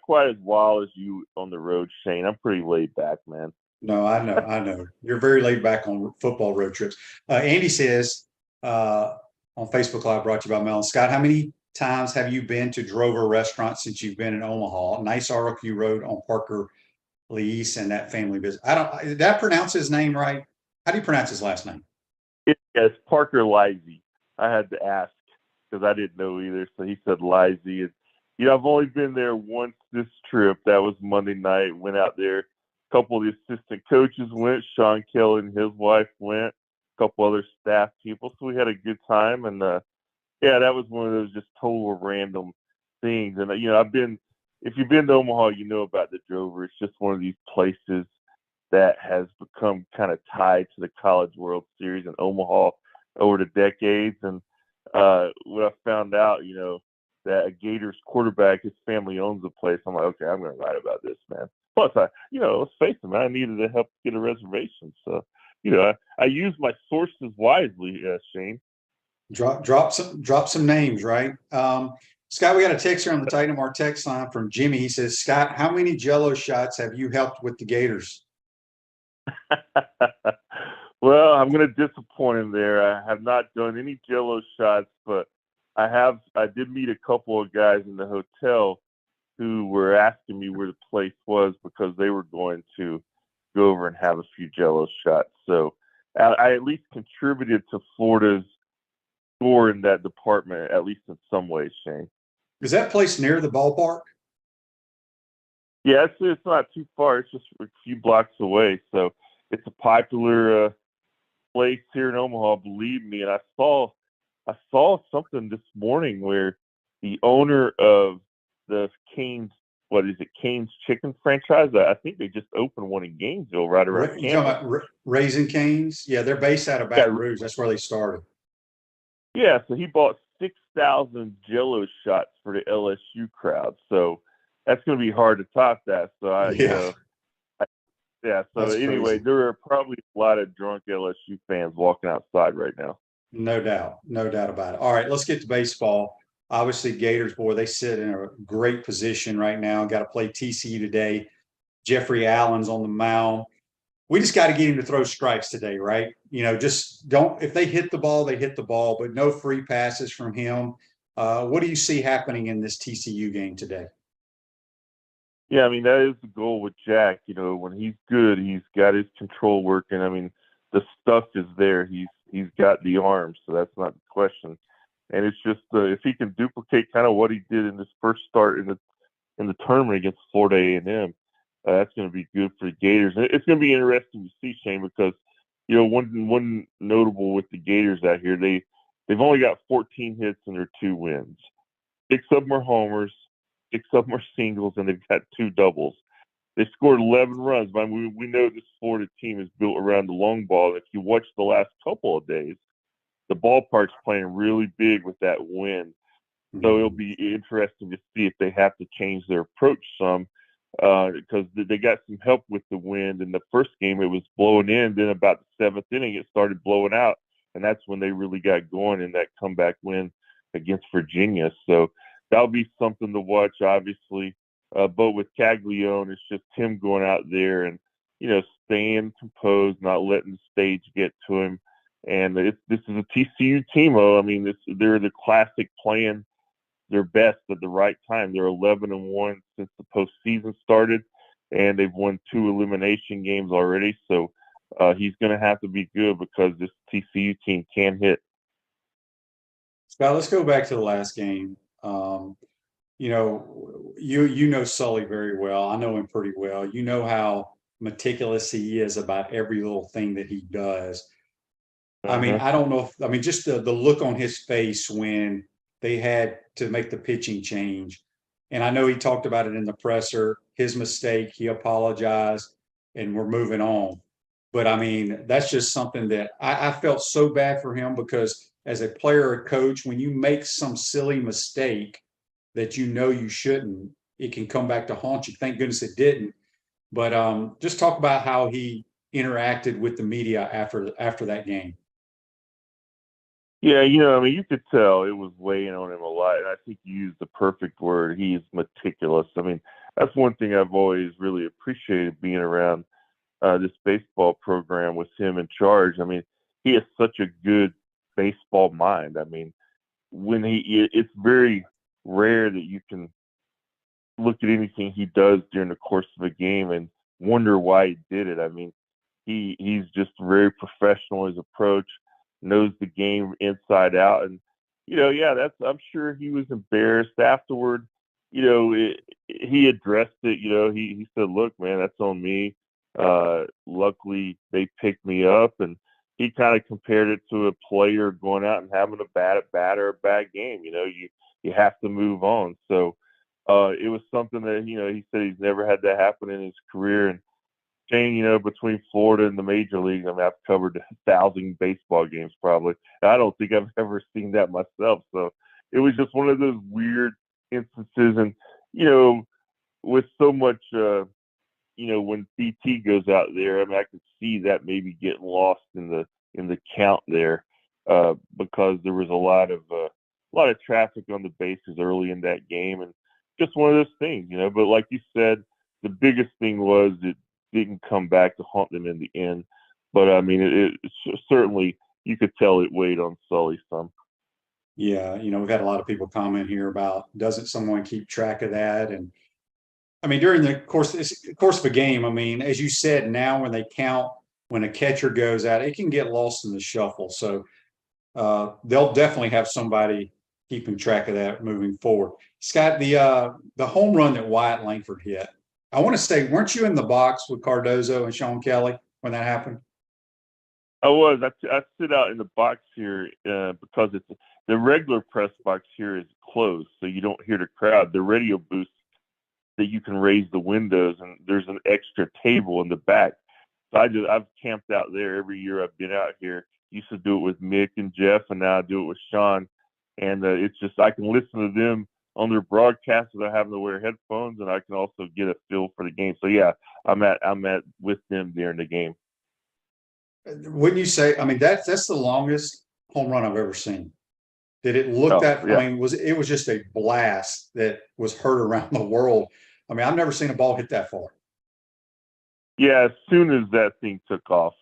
quite as wild as you on the road, Shane. I'm pretty laid back, man. No, I know. You're very laid back on football road trips. Andy says on Facebook Live, brought to you by Mel and Scott, how many times have you been to Drover Restaurant since you've been in Omaha? Nice ROQ Road on Parker Lease and that family business. Did I pronounce his name right? How do you pronounce his last name? It's Parker Lisey. I had to ask because I didn't know either. So he said Lisey. And, I've only been there once this trip. That was Monday night. Went out there. A couple of the assistant coaches went. Sean Kelly and his wife went. A couple other staff people. So we had a good time. And, that was one of those just total random things. And, if you've been to Omaha, you know about the Drover. It's just one of these places that has become kind of tied to the College World Series in Omaha over the decades. And when I found out, that a Gators quarterback, his family owns the place, I'm like, okay, I'm going to write about this, man. Plus, let's face it, man, I needed to help get a reservation. So, I use my sources wisely, Shane. Drop some names, right? Scott, we got a text here on the Titan Mar text line from Jimmy. He says, Scott, how many Jello shots have you helped with the Gators? Well, I'm going to disappoint him there. I have not done any Jello shots, but I did meet a couple of guys in the hotel who were asking me where the place was because they were going to go over and have a few Jello shots. So I at least contributed to Florida's score in that department, at least in some ways, Shane. Is that place near the ballpark? Yeah, it's not too far. It's just a few blocks away. So it's a popular place here in Omaha, believe me. And I saw something this morning where the owner of the Cane's, Cane's Chicken franchise? I think they just opened one in Gainesville right around You talking about Raising Cane's? Yeah, they're based out of Baton Rouge. That's where they started. Yeah, so he bought 6,000 Jello shots for the LSU crowd. So that's going to be hard to top that. So That's anyway, crazy. there are probably a lot of drunk LSU fans walking outside right now. No doubt about it. All right, let's get to baseball. Obviously, Gators, boy, they sit in a great position right now. Got to play TCU today. Jeffrey Allen's on the mound. We just got to get him to throw strikes today, right? Just don't – if they hit the ball, they hit the ball, but no free passes from him. What do you see happening in this TCU game today? Yeah, I mean, that is the goal with Jack. When he's good, he's got his control working. I mean, the stuff is there. He's got the arm, so that's not the question. And it's just if he can duplicate kind of what he did in his first start in the tournament against Florida A&M, that's going to be good for the Gators. And it's going to be interesting to see, Shane, because one notable with the Gators out here, they've only got 14 hits in their 2 wins. 6 of them are homers, 6 of them are singles, and they've got 2 doubles. They scored 11 runs. But we know this Florida team is built around the long ball. And if you watch the last couple of days, the ballpark's playing really big with that wind. So it'll be interesting to see if they have to change their approach some because they got some help with the wind. In the first game, it was blowing in. Then about the 7th inning, it started blowing out. And that's when they really got going in that comeback win against Virginia. So that'll be something to watch, obviously. But with Caglione, it's just him going out there and, staying composed, not letting the stage get to him. And this is a TCU team. I mean, they're the classic playing their best at the right time. They're 11-1 since the postseason started, and they've won 2 elimination games already. So he's going to have to be good because this TCU team can hit. Scott, let's go back to the last game. You know Sully very well. I know him pretty well. You know how meticulous he is about every little thing that he does. I mean, I don't know just the look on his face when they had to make the pitching change. And I know he talked about it in the presser, his mistake, he apologized, and we're moving on. But I mean, that's just something that I felt so bad for him because as a player or coach, when you make some silly mistake that you shouldn't, it can come back to haunt you. Thank goodness it didn't. But just talk about how he interacted with the media after that game. Yeah, you could tell it was weighing on him a lot. And I think you used the perfect word. He is meticulous. I mean, that's one thing I've always really appreciated being around this baseball program with him in charge. I mean, he has such a good baseball mind. I mean, it's very rare that you can look at anything he does during the course of a game and wonder why he did it. I mean, he's just very professional in his approach, knows the game inside out, and I'm sure he was embarrassed afterward. He addressed it. He said, "Look, man, that's on me. Luckily, they picked me up," and he kind of compared it to a player going out and having a bad game. You have to move on. So it was something that he said he's never had that happen in his career. And Shane, between Florida and the major leagues, I mean, I've covered 1,000 baseball games probably. I don't think I've ever seen that myself. So it was just one of those weird instances. And with so much, when BT goes out there, I mean, I could see that maybe getting lost in the count there because there was a lot of traffic on the bases early in that game, and just one of those things, But like you said, the biggest thing was it didn't come back to haunt them in the end. But I mean, it certainly, you could tell it weighed on Sully some. Yeah, we've had a lot of people comment here about, doesn't someone keep track of that? And I mean, during the course of a game, I mean, as you said, now when they count, when a catcher goes out, it can get lost in the shuffle. So they'll definitely have somebody keeping track of that moving forward. Scott, the home run that Wyatt Langford hit, I want to say, weren't you in the box with Cardozo and Sean Kelly when that happened? I was. I sit out in the box here because the regular press box here is closed, so you don't hear the crowd. The radio booth that you can raise the windows, and there's an extra table in the back. So I've camped out there every year I've been out here. Used to do it with Mick and Jeff, and now I do it with Sean. And it's just, I can listen to them on their broadcast without having to wear headphones, and I can also get a feel for the game. So yeah, I'm at with them during the game. Wouldn't you say? I mean, that's the longest home run I've ever seen. Did it look that? Yeah. I mean, it was just a blast that was heard around the world. I mean, I've never seen a ball hit that far. Yeah, as soon as that thing took off,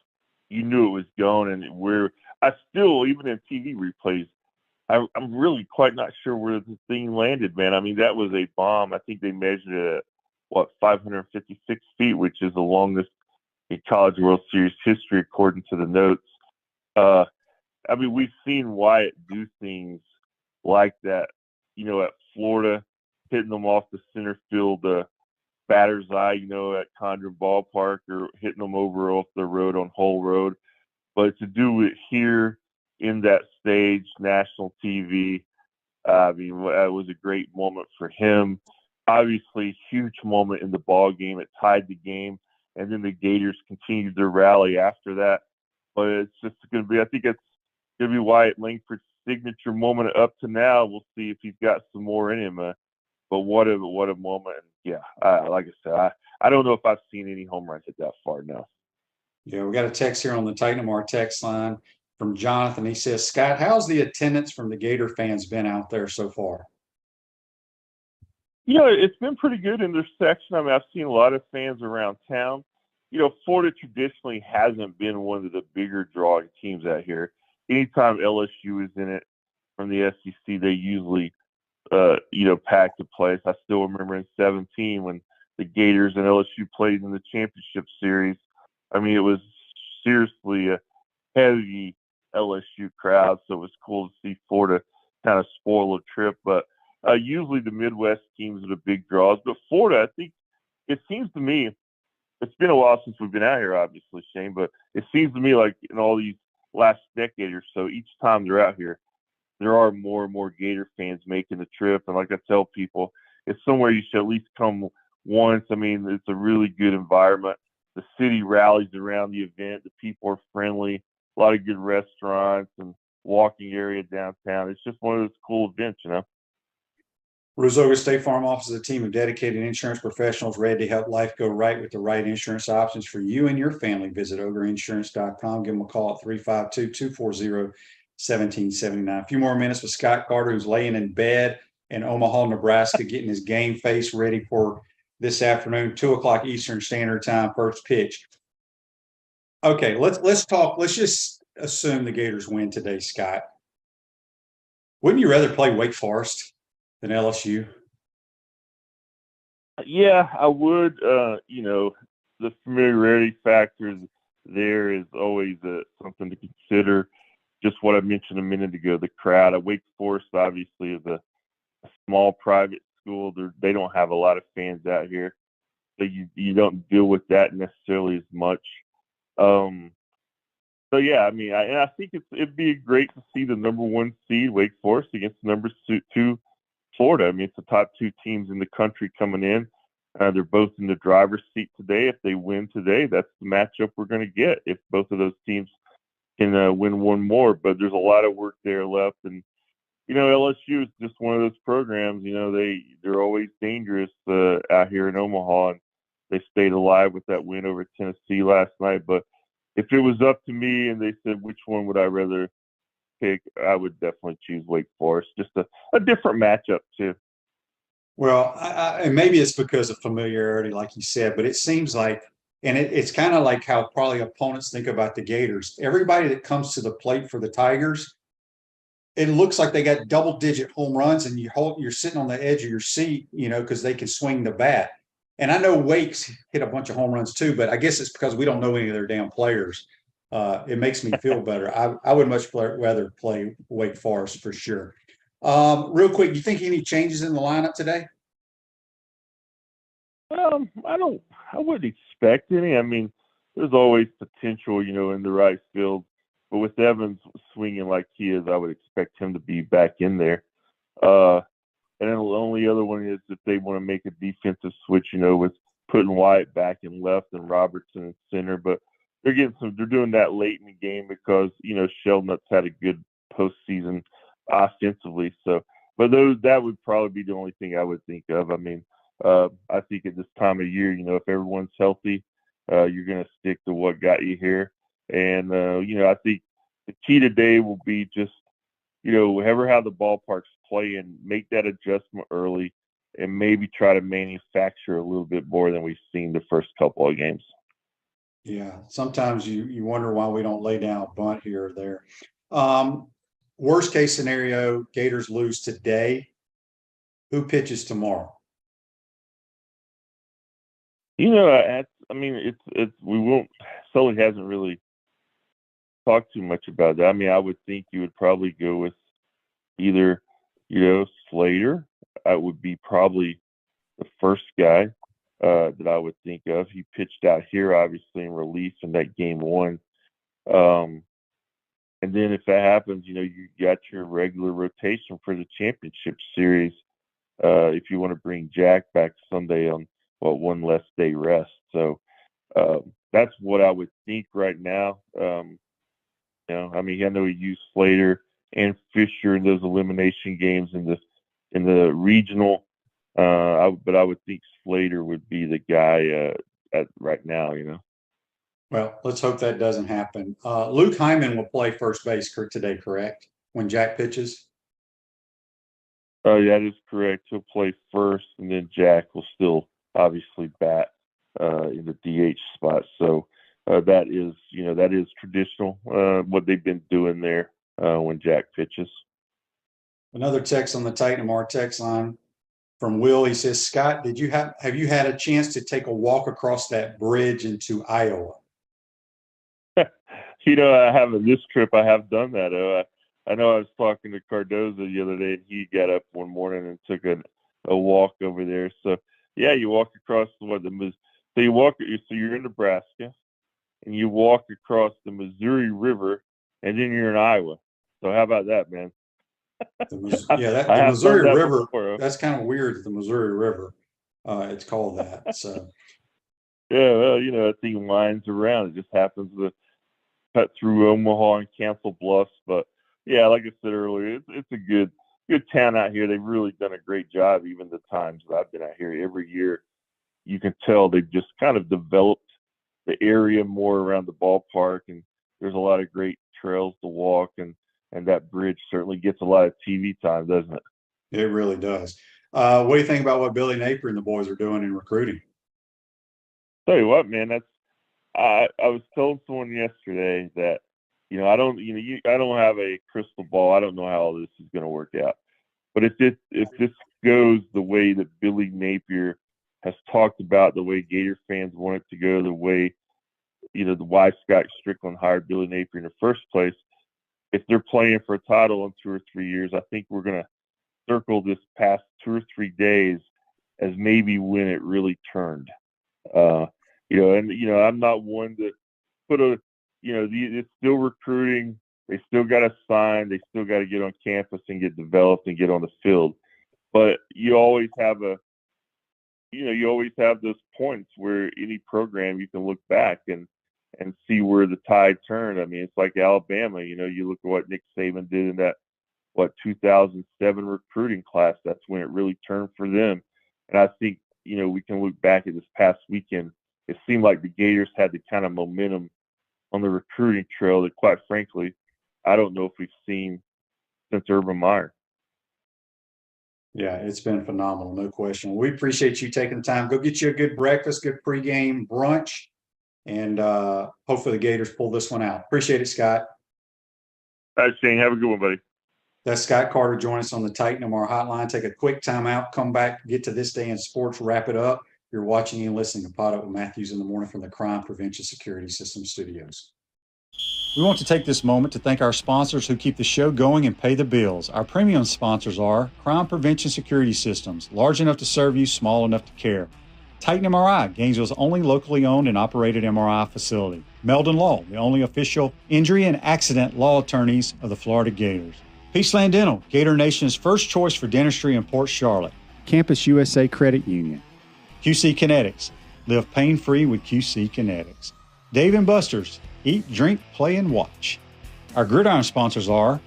you knew it was going. And I still, even in TV replays, I'm really quite not sure where the thing landed, man. I mean, that was a bomb. I think they measured it at 556 feet, which is the longest in College World Series history, according to the notes. I mean, we've seen Wyatt do things like that, at Florida, hitting them off the center field batter's eye, at Condren Ballpark, or hitting them over off the road on Hull Road. But to do it here in that stage, national TV, I mean, that was a great moment for him. Obviously, huge moment in the ball game. It tied the game, and then the Gators continued their rally after that. But it's just going to be, I think it's going to be Wyatt Langford's signature moment up to now. We'll see if he's got some more in him. But what a moment. Yeah, like I said, I don't know if I've seen any home runs hit that far now. Yeah, we got a text here on the Titanamar text line from Jonathan. He says, Scott, how's the attendance from the Gator fans been out there so far? It's been pretty good in their section. I mean, I've seen a lot of fans around town. Florida traditionally hasn't been one of the bigger drawing teams out here. Anytime LSU is in it from the SEC, they usually, pack the place. I still remember in 2017 when the Gators and LSU played in the championship series. I mean, it was seriously a heavy LSU crowd, so it was cool to see Florida kind of spoil a trip. But usually the Midwest teams are the big draws. But Florida, I think, it seems to me, it's been a while since we've been out here, obviously, Shane, but it seems to me like in all these last decade or so, each time they're out here, there are more and more Gator fans making the trip. And like I tell people, it's somewhere you should at least come once. I mean, it's a really good environment. The city rallies around the event. The people are friendly. A lot of good restaurants and walking area downtown. It's just one of those cool events, Rosoga State Farm offers a team of dedicated insurance professionals ready to help life go right with the right insurance options for you and your family. Visit ogreinsurance.com. Give them a call at 352-240-1779. A few more minutes with Scott Carter, who's laying in bed in Omaha, Nebraska, getting his game face ready for this afternoon, 2:00 Eastern Standard Time, first pitch. Okay, let's talk. Let's just assume the Gators win today, Scott. Wouldn't you rather play Wake Forest than LSU? Yeah, I would. the familiarity factor there is always something to consider. Just what I mentioned a minute ago, the crowd at Wake Forest obviously is a small private school. They don't have a lot of fans out here, so you don't deal with that necessarily as much. So yeah, I mean, I think it'd be great to see the number 1 seed Wake Forest against the number 2 Florida. I mean, it's the top 2 teams in the country coming in. They're both in the driver's seat today. If they win today, that's the matchup we're going to get. If both of those teams can win one more, but there's a lot of work there left. And LSU is just one of those programs. They're always dangerous out here in Omaha, and they stayed alive with that win over Tennessee last night. But if it was up to me and they said which one would I rather pick, I would definitely choose Wake Forest. Just a different matchup too. Well, and maybe it's because of familiarity, like you said, but it seems like, and it's kind of like how probably opponents think about the Gators. Everybody that comes to the plate for the Tigers, it looks like they got double-digit home runs, and you're sitting on the edge of your seat, because they can swing the bat. And I know Wake's hit a bunch of home runs too, but I guess it's because we don't know any of their damn players. It makes me feel better. I would much rather play Wake Forest for sure. Real quick, you think any changes in the lineup today? I wouldn't expect any. I mean, there's always potential, in the right field. But with Evans swinging like he is, I would expect him to be back in there. And then the only other one is if they want to make a defensive switch, with putting Wyatt back in left and Robertson in center. But they're doing that late in the game because, Shelnutt's had a good postseason offensively. So, but that would probably be the only thing I would think of. I mean, I think at this time of year, if everyone's healthy, you're going to stick to what got you here. And, I think the key today will be just, whoever how the ballpark's playing, make that adjustment early and maybe try to manufacture a little bit more than we've seen the first couple of games. Yeah, sometimes you wonder why we don't lay down a bunt here or there. Worst case scenario, Gators lose today. Who pitches tomorrow? I mean, we won't. Sully hasn't really talked too much about that. I mean, I would think you would probably go with either, Slater. I would be probably the first guy that I would think of. He pitched out here, obviously, in relief in that game 1. And then if that happens, you got your regular rotation for the championship series. If you want to bring Jack back Sunday on one less day rest. So that's what I would think right now. I mean, I know he used Slater and Fisher in those elimination games in the regional. But I would think Slater would be the guy right now. Well, let's hope that doesn't happen. Luke Hyman will play first base today, correct? When Jack pitches? Yeah, that is correct. He'll play first, and then Jack will still obviously bat in the DH spot. So that is traditional, what they've been doing there when Jack pitches. Another text on the Titan MR text line from Will. He says, Scott, have you had a chance to take a walk across that bridge into Iowa? I have this trip. I have done that. I know I was talking to Cardoza the other day, and he got up one morning and took a walk over there. So yeah, you walk across you're in Nebraska, and you walk across the Missouri River, and then you're in Iowa. So how about that, man? The Missouri River. Before. That's kind of weird. The Missouri River, it's called that. So yeah, well, that thing winds around. It just happens to cut through Omaha and Council Bluffs. But yeah, like I said earlier, it's a good town out here. They've really done a great job. Even the times that I've been out here, every year, you can tell they've just kind of developed the area more around the ballpark, and there's a lot of great trails to walk, and that bridge certainly gets a lot of TV time, doesn't it? It really does. What do you think about what Billy Napier and the boys are doing in recruiting? Tell you what, man, I was telling someone yesterday that I don't have a crystal ball. I don't know how all this is going to work out. But if this goes the way that Billy Napier has talked about the way Gator fans want it to go, the way, why Scott Strickland hired Billy Napier in the first place. If they're playing for a title in 2 or 3 years, I think we're going to circle this past 2 or 3 days as maybe when it really turned. I'm not one to put it's still recruiting. They still got to sign. They still got to get on campus and get developed and get on the field. But you always have those points where any program you can look back and see where the tide turned. I mean, it's like Alabama. You look at what Nick Saban did in that 2007 recruiting class. That's when it really turned for them. And I think we can look back at this past weekend. It seemed like the Gators had the kind of momentum on the recruiting trail that, quite frankly, I don't know if we've seen since Urban Meyer. Yeah, it's been phenomenal, no question. We appreciate you taking the time. Go get you a good breakfast, good pregame brunch, and hopefully the Gators pull this one out. Appreciate it, Scott. All right, Shane, have a good one, buddy. That's Scott Carter joining us on the Titan MR hotline. Take a quick timeout, come back, get to this day in sports, wrap it up. You're watching and listening to PodUp with Matthews in the Morning from the Crime Prevention Security System Studios. We want to take this moment to thank our sponsors who keep the show going and pay the bills. Our premium sponsors are Crime Prevention Security Systems, large enough to serve you, small enough to care. Titan MRI, Gainesville's only locally owned and operated MRI facility. Meldon Law, the only official injury and accident law attorneys of the Florida Gators. Peaceland Dental, Gator Nation's first choice for dentistry in Port Charlotte. Campus USA Credit Union. QC Kinetics, live pain-free with QC Kinetics. Dave & Buster's, eat, drink, play, and watch. Our gridiron sponsors are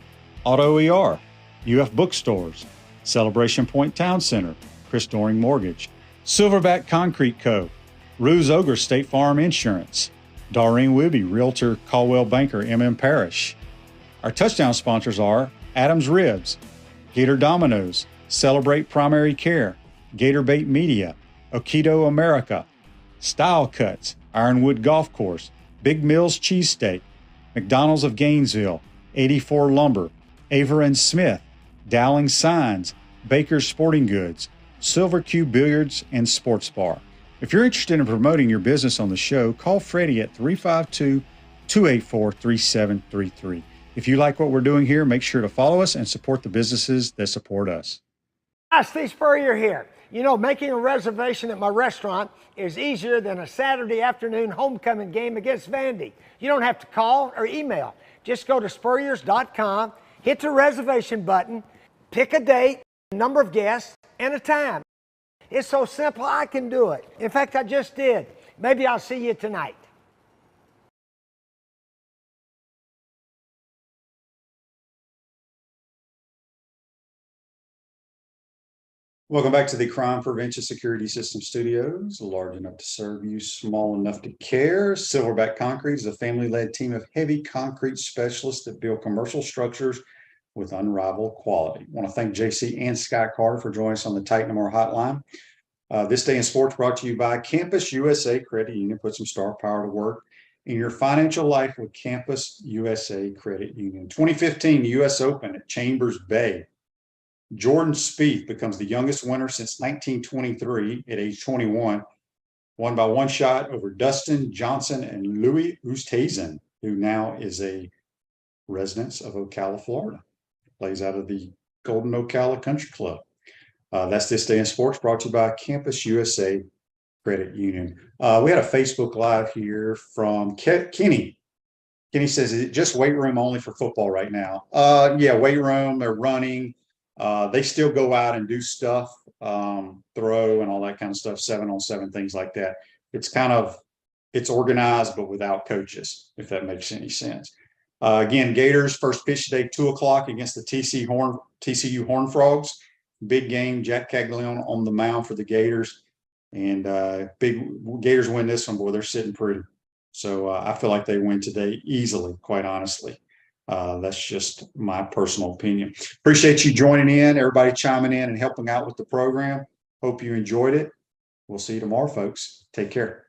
Auto ER, UF Bookstores, Celebration Point Town Center, Chris Doring Mortgage, Silverback Concrete Co., Ruse Ogre State Farm Insurance, Doreen Wibby, Realtor Caldwell Banker, MM Parish. Our touchdown sponsors are Adams Ribs, Gator Dominoes, Celebrate Primary Care, Gator Bait Media, Okido America, Style Cuts, Ironwood Golf Course, Big Mills Cheesesteak, McDonald's of Gainesville, 84 Lumber, Aver and Smith, Dowling Signs, Baker's Sporting Goods, Silver Q Billiards and Sports Bar. If you're interested in promoting your business on the show, call Freddie at 352-284-3733. If you like what we're doing here, make sure to follow us and support the businesses that support us. Hi, Steve Spurrier here. Making a reservation at my restaurant is easier than a Saturday afternoon homecoming game against Vandy. You don't have to call or email. Just go to spurriers.com, hit the reservation button, pick a date, a number of guests, and a time. It's so simple, I can do it. In fact, I just did. Maybe I'll see you tonight. Welcome back to the Crime Prevention Security System Studios, large enough to serve you, small enough to care. Silverback Concrete is a family-led team of heavy concrete specialists that build commercial structures with unrivaled quality. I want to thank JC and Scott Carter for joining us on the Titan MR hotline. This Day in Sports brought to you by Campus USA Credit Union. Put some star power to work in your financial life with Campus USA Credit Union. 2015 U.S. Open at Chambers Bay. Jordan Spieth becomes the youngest winner since 1923 at age 21, won by one shot over Dustin Johnson and Louis Oosthuizen, who now is a resident of Ocala, Florida. Plays out of the Golden Ocala Country Club. That's This Day in Sports brought to you by Campus USA Credit Union. We had a Facebook Live here from Kenny. Kenny says, is it just weight room only for football right now? Yeah, weight room, they're running. They still go out and do stuff, throw and all that kind of stuff, 7-on-7, things like that. It's organized, but without coaches, if that makes any sense. Again, Gators first pitch today, 2:00 against the TCU Horned Frogs. Big game, Jack Caglione on the mound for the Gators. And big Gators win this one, boy, they're sitting pretty. So I feel like they win today easily, quite honestly. That's just my personal opinion. Appreciate you joining in, everybody chiming in and helping out with the program. Hope you enjoyed it. We'll see you tomorrow, folks. Take care.